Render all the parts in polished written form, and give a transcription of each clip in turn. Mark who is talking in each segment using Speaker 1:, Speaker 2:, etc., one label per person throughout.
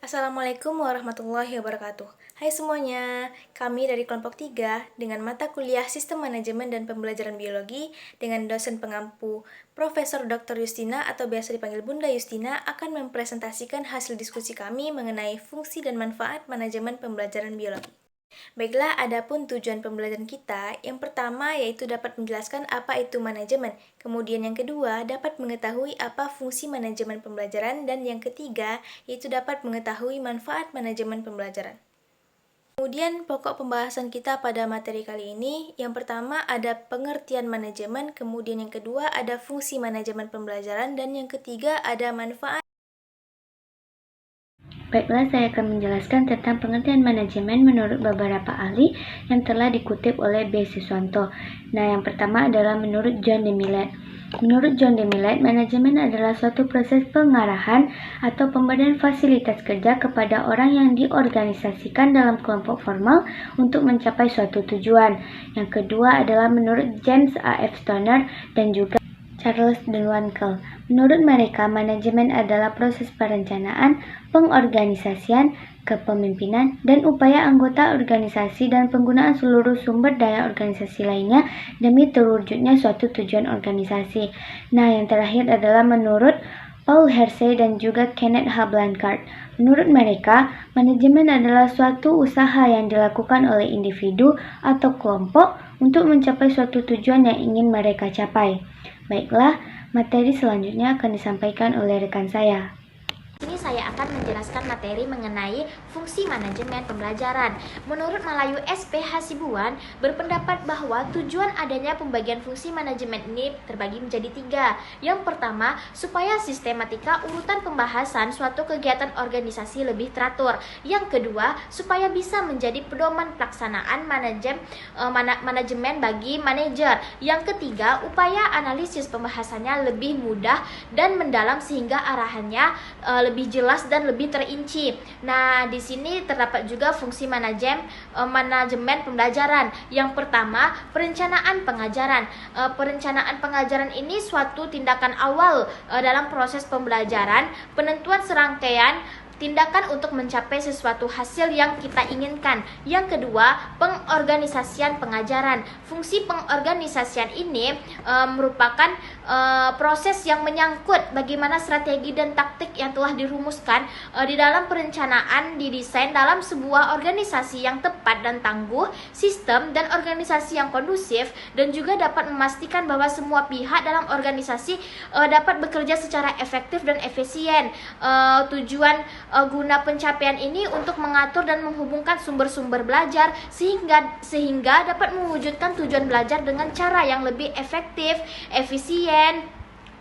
Speaker 1: Assalamualaikum warahmatullahi wabarakatuh. Hai semuanya, kami dari kelompok 3 dengan mata kuliah Sistem Manajemen dan Pembelajaran Biologi dengan dosen pengampu Profesor Dr. Yustina atau biasa dipanggil Bunda Yustina akan mempresentasikan hasil diskusi kami mengenai fungsi dan manfaat manajemen pembelajaran biologi. Baiklah, adapun tujuan pembelajaran kita, yang pertama yaitu dapat menjelaskan apa itu manajemen, kemudian yang kedua dapat mengetahui apa fungsi manajemen pembelajaran, dan yang ketiga yaitu dapat mengetahui manfaat manajemen pembelajaran. Kemudian pokok pembahasan kita pada materi kali ini, yang pertama ada pengertian manajemen, kemudian yang kedua ada fungsi manajemen pembelajaran, dan yang ketiga ada manfaat.
Speaker 2: Baiklah, saya akan menjelaskan tentang pengertian manajemen menurut beberapa ahli yang telah dikutip oleh B. Siswanto. Nah, yang pertama adalah menurut John Demilet. Menurut John Demilet, manajemen adalah suatu proses pengarahan atau pemberian fasilitas kerja kepada orang yang diorganisasikan dalam kelompok formal untuk mencapai suatu tujuan. Yang kedua adalah menurut James A.F. Stoner dan juga Charles Dunwankel. Menurut mereka, manajemen adalah proses perencanaan, pengorganisasian, kepemimpinan, dan upaya anggota organisasi dan penggunaan seluruh sumber daya organisasi lainnya demi terwujudnya suatu tujuan organisasi. Nah, yang terakhir adalah menurut Paul Hersey dan juga Kenneth H. Blanchard. Menurut mereka, manajemen adalah suatu usaha yang dilakukan oleh individu atau kelompok untuk mencapai suatu tujuan yang ingin mereka capai. Baiklah, materi selanjutnya akan disampaikan oleh rekan saya.
Speaker 3: Ini saya akan menjelaskan materi mengenai fungsi manajemen pembelajaran. Menurut Malayu S.P. Hasibuan berpendapat bahwa tujuan adanya pembagian fungsi manajemen ini terbagi menjadi 3. Yang pertama, supaya sistematika urutan pembahasan suatu kegiatan organisasi lebih teratur. Yang kedua, supaya bisa menjadi pedoman pelaksanaan manajemen bagi manajer. Yang ketiga, upaya analisis pembahasannya lebih mudah dan mendalam sehingga arahannya lebih jelas dan lebih terinci. Nah, di sini terdapat juga fungsi manajemen pembelajaran. Yang pertama, perencanaan pengajaran. Perencanaan pengajaran ini suatu tindakan awal dalam proses pembelajaran, penentuan serangkaian tindakan untuk mencapai sesuatu hasil yang kita inginkan. Yang kedua, pengorganisasian pengajaran. Fungsi pengorganisasian ini merupakan proses yang menyangkut bagaimana strategi dan taktik yang telah dirumuskan di dalam perencanaan didesain dalam sebuah organisasi yang tepat dan tangguh, sistem dan organisasi yang kondusif, dan juga dapat memastikan bahwa semua pihak dalam organisasi dapat bekerja secara efektif dan efisien. Tujuan guna pencapaian ini untuk mengatur dan menghubungkan sumber-sumber belajar sehingga dapat mewujudkan tujuan belajar dengan cara yang lebih efektif, efisien,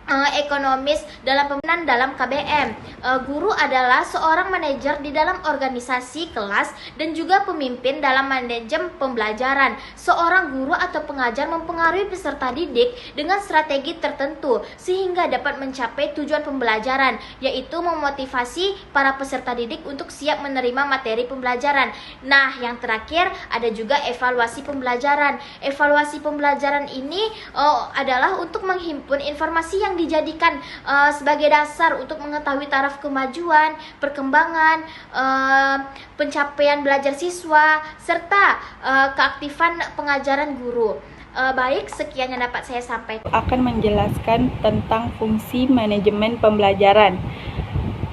Speaker 3: ekonomis dalam pemimpinan dalam KBM. Guru adalah seorang manajer di dalam organisasi kelas dan juga pemimpin dalam manajemen pembelajaran. Seorang guru atau pengajar mempengaruhi peserta didik dengan strategi tertentu sehingga dapat mencapai tujuan pembelajaran, yaitu memotivasi para peserta didik untuk siap menerima materi pembelajaran. Nah, yang terakhir ada juga evaluasi pembelajaran. Evaluasi pembelajaran ini adalah untuk menghimpun informasi yang dijadikan sebagai dasar untuk mengetahui taraf kemajuan, perkembangan, pencapaian belajar siswa, serta keaktifan pengajaran guru. Baik, sekian yang dapat saya sampaikan.
Speaker 4: Akan menjelaskan tentang fungsi manajemen pembelajaran.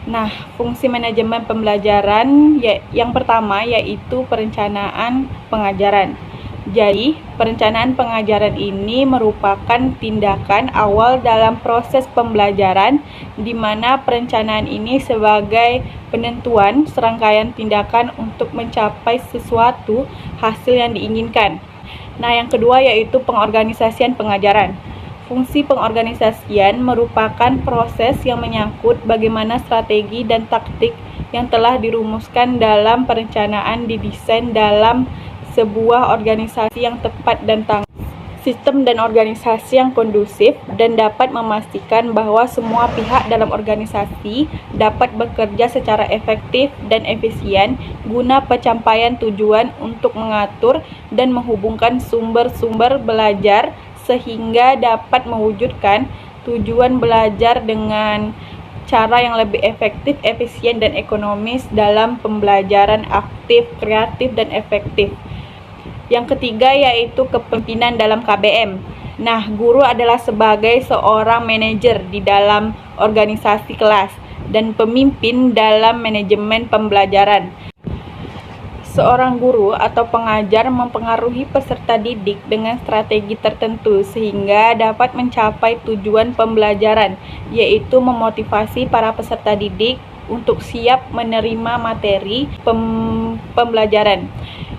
Speaker 4: Nah, fungsi manajemen pembelajaran yang pertama yaitu perencanaan pengajaran. Jadi, perencanaan pengajaran ini merupakan tindakan awal dalam proses pembelajaran, di mana perencanaan ini sebagai penentuan serangkaian tindakan untuk mencapai sesuatu hasil yang diinginkan. Nah, yang kedua yaitu pengorganisasian pengajaran. Fungsi pengorganisasian merupakan proses yang menyangkut bagaimana strategi dan taktik yang telah dirumuskan dalam perencanaan didesain dalam sebuah organisasi yang tepat dan tangguh, sistem dan organisasi yang kondusif, dan dapat memastikan bahwa semua pihak dalam organisasi dapat bekerja secara efektif dan efisien guna pencapaian tujuan untuk mengatur dan menghubungkan sumber-sumber belajar sehingga dapat mewujudkan tujuan belajar dengan cara yang lebih efektif, efisien, dan ekonomis dalam pembelajaran aktif, kreatif, dan efektif. Yang ketiga yaitu kepemimpinan dalam KBM. Nah, guru adalah sebagai seorang manajer di dalam organisasi kelas dan pemimpin dalam manajemen pembelajaran. Seorang guru atau pengajar mempengaruhi peserta didik dengan strategi tertentu sehingga dapat mencapai tujuan pembelajaran, yaitu memotivasi para peserta didik untuk siap menerima materi pembelajaran.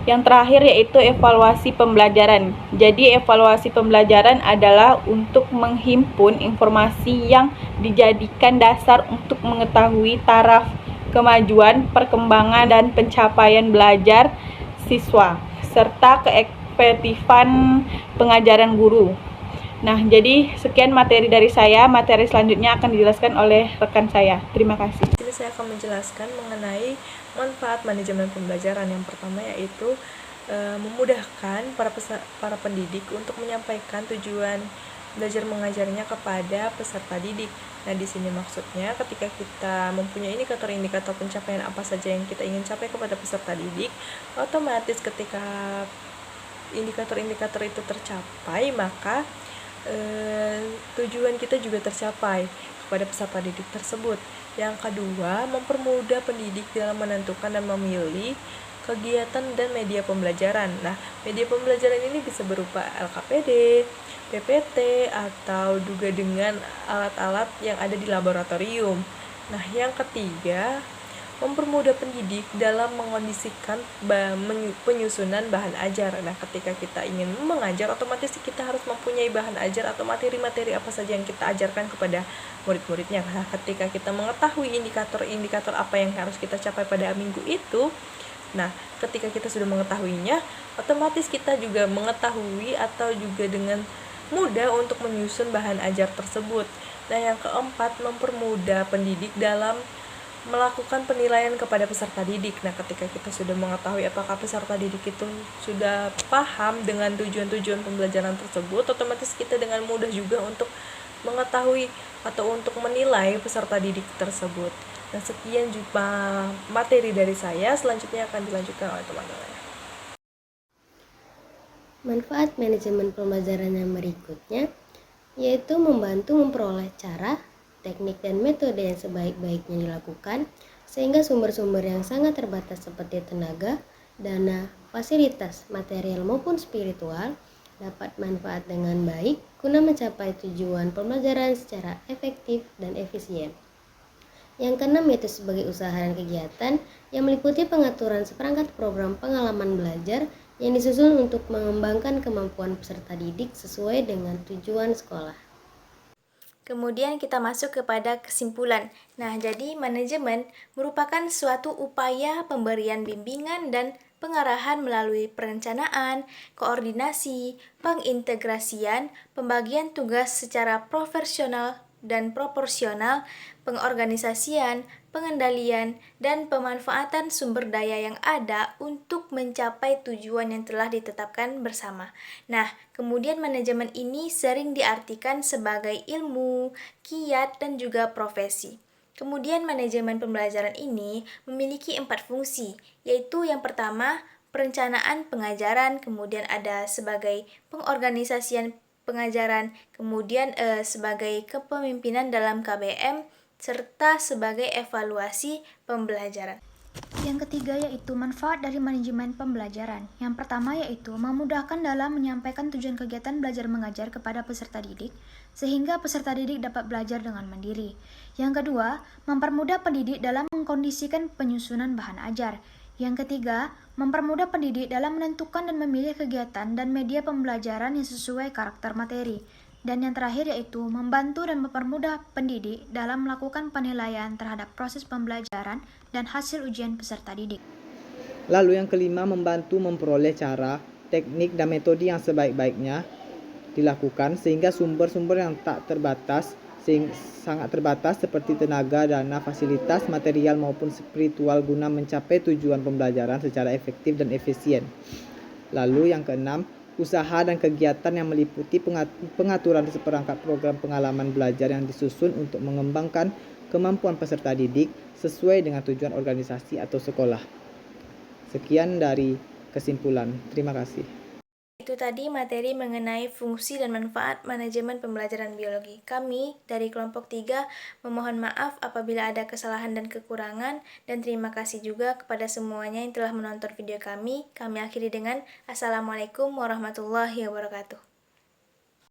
Speaker 4: Yang terakhir yaitu evaluasi pembelajaran. Jadi evaluasi pembelajaran adalah untuk menghimpun informasi yang dijadikan dasar untuk mengetahui taraf kemajuan, perkembangan, dan pencapaian belajar siswa, serta keefektifan pengajaran guru. Nah, jadi sekian materi dari saya. Materi selanjutnya akan dijelaskan oleh rekan saya. Terima kasih.
Speaker 1: Ini saya akan menjelaskan mengenai manfaat manajemen pembelajaran. Yang pertama yaitu memudahkan para pendidik untuk menyampaikan tujuan belajar mengajarnya kepada peserta didik. Nah, di sini maksudnya ketika kita mempunyai indikator-indikator pencapaian apa saja yang kita ingin capai kepada peserta didik, otomatis ketika indikator-indikator itu tercapai, maka tujuan kita juga tercapai kepada peserta didik tersebut. Yang kedua, mempermudah pendidik dalam menentukan dan memilih kegiatan dan media pembelajaran. Nah, media pembelajaran ini bisa berupa LKPD, PPT, atau juga dengan alat-alat yang ada di laboratorium. Nah, yang ketiga, mempermudah pendidik dalam mengondisikan penyusunan bahan ajar. Nah, ketika kita ingin mengajar, otomatis kita harus mempunyai bahan ajar atau materi-materi apa saja yang kita ajarkan kepada murid-muridnya. Nah, ketika kita mengetahui indikator-indikator apa yang harus kita capai pada minggu itu, nah, ketika kita sudah mengetahuinya, otomatis kita juga mengetahui atau juga dengan mudah untuk menyusun bahan ajar tersebut. Nah, yang keempat, mempermudah pendidik dalam melakukan penilaian kepada peserta didik. Nah, ketika kita sudah mengetahui apakah peserta didik itu sudah paham dengan tujuan-tujuan pembelajaran tersebut, otomatis kita dengan mudah juga untuk mengetahui atau untuk menilai peserta didik tersebut. Nah, sekian jumpa materi dari saya. Selanjutnya akan dilanjutkan oleh teman-teman.
Speaker 5: Manfaat manajemen pembelajaran yang berikutnya yaitu membantu memperoleh cara, teknik, dan metode yang sebaik-baiknya dilakukan sehingga sumber-sumber yang sangat terbatas seperti tenaga, dana, fasilitas, material maupun spiritual dapat manfaat dengan baik guna mencapai tujuan pembelajaran secara efektif dan efisien. Yang keenam yaitu sebagai usaha dan kegiatan yang meliputi pengaturan seperangkat program pengalaman belajar yang disusun untuk mengembangkan kemampuan peserta didik sesuai dengan tujuan sekolah.
Speaker 1: Kemudian kita masuk kepada kesimpulan. Nah, jadi manajemen merupakan suatu upaya pemberian bimbingan dan pengarahan melalui perencanaan, koordinasi, pengintegrasian, pembagian tugas secara profesional dan proporsional, pengorganisasian, pengendalian, dan pemanfaatan sumber daya yang ada untuk mencapai tujuan yang telah ditetapkan bersama. Nah, kemudian manajemen ini sering diartikan sebagai ilmu, kiat, dan juga profesi. Kemudian manajemen pembelajaran ini memiliki 4 fungsi, yaitu yang pertama, perencanaan pengajaran, kemudian ada sebagai pengorganisasian pengajaran, kemudian sebagai kepemimpinan dalam KBM, serta sebagai evaluasi pembelajaran.
Speaker 6: Yang ketiga yaitu manfaat dari manajemen pembelajaran. Yang pertama yaitu memudahkan dalam menyampaikan tujuan kegiatan belajar mengajar kepada peserta didik, sehingga peserta didik dapat belajar dengan mandiri. Yang kedua, mempermudah pendidik dalam mengkondisikan penyusunan bahan ajar. Yang ketiga, mempermudah pendidik dalam menentukan dan memilih kegiatan dan media pembelajaran yang sesuai karakter materi. Dan yang terakhir yaitu membantu dan mempermudah pendidik dalam melakukan penilaian terhadap proses pembelajaran dan hasil ujian peserta didik.
Speaker 7: Lalu yang kelima, membantu memperoleh cara, teknik, dan metode yang sebaik-baiknya dilakukan sehingga sumber-sumber yang sangat terbatas seperti tenaga, dana, fasilitas, material maupun spiritual guna mencapai tujuan pembelajaran secara efektif dan efisien. Lalu yang keenam, usaha dan kegiatan yang meliputi pengaturan seperangkat program pengalaman belajar yang disusun untuk mengembangkan kemampuan peserta didik sesuai dengan tujuan organisasi atau sekolah. Sekian dari kesimpulan. Terima kasih.
Speaker 1: Itu tadi materi mengenai fungsi dan manfaat manajemen pembelajaran biologi. Kami dari kelompok 3 memohon maaf apabila ada kesalahan dan kekurangan, dan terima kasih juga kepada semuanya yang telah menonton video kami. Kami akhiri dengan Assalamualaikum warahmatullahi wabarakatuh.